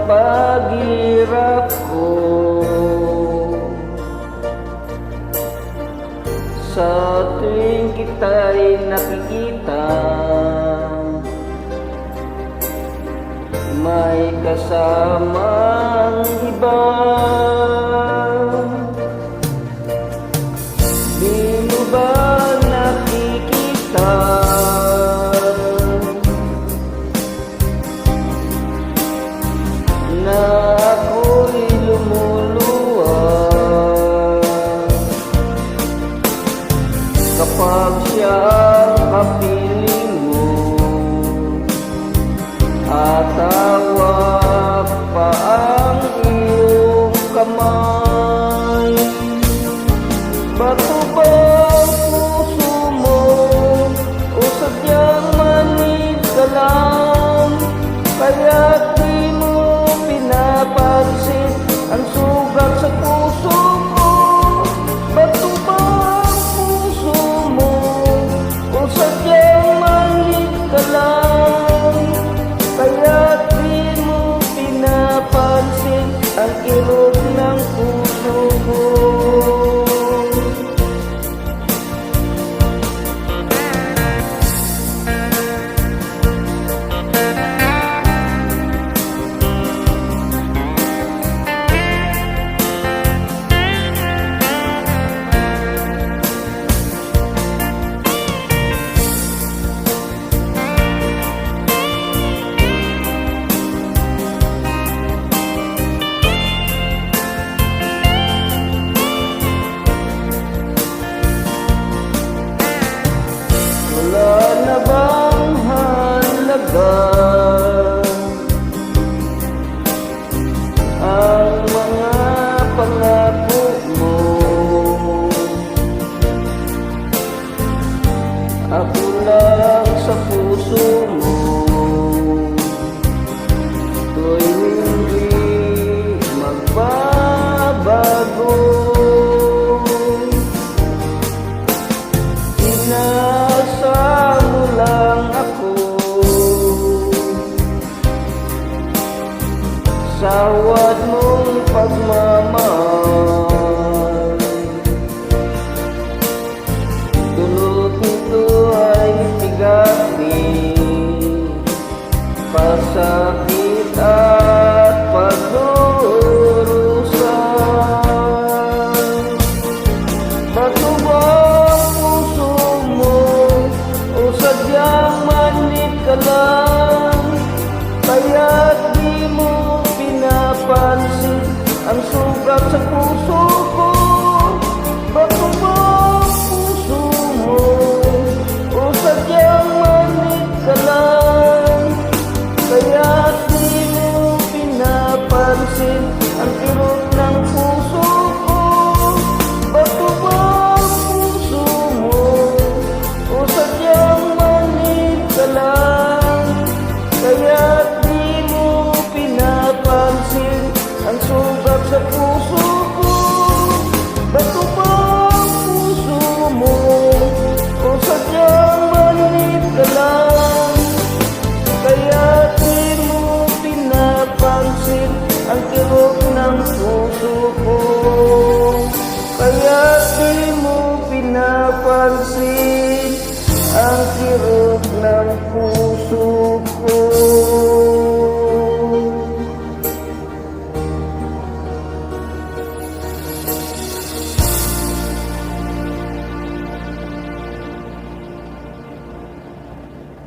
paghirap ko. Sa tuwing kita'y nakikita, may kasamang iba. Di mo ba nakikita na ako'y lumuluha kapag siya ang kapiling mo at hawak pa ang iyong kamay? Bato ba ang puso mo o sadyang manid ka lang? Kaya't di mo pinapansin ang sugat sa puso ko. Bato ba ang puso mo o sadyang manid ka lang? Kaya't di mo pinapansin ang kirot ng puso ko. Wala na bang halaga ang mga pangako mo? Ako lang sa puso mo, to'y hindi magbabago. Inasa mo lang ako sa huwad mong pagmamahal. Dulot nito ay tigasin, pasakit at pagdurusan. Bato ba ang puso mo o sadyang manid ka lang? Kaya't di mo pinapansin ang sugat sa puso ko. Bato ba ang puso mo o sadyang manid ka lang? Kaya't di mo pinapansin ang kirot ng puso ko. Bato ba ang puso mo o sadyang manid ka lang? Kaya't di mo pinapansin ang sugat sa puso ko. Bato ba ang puso mo o sadyang manid ka lang? Kaya't di mo pinapansin ang kirot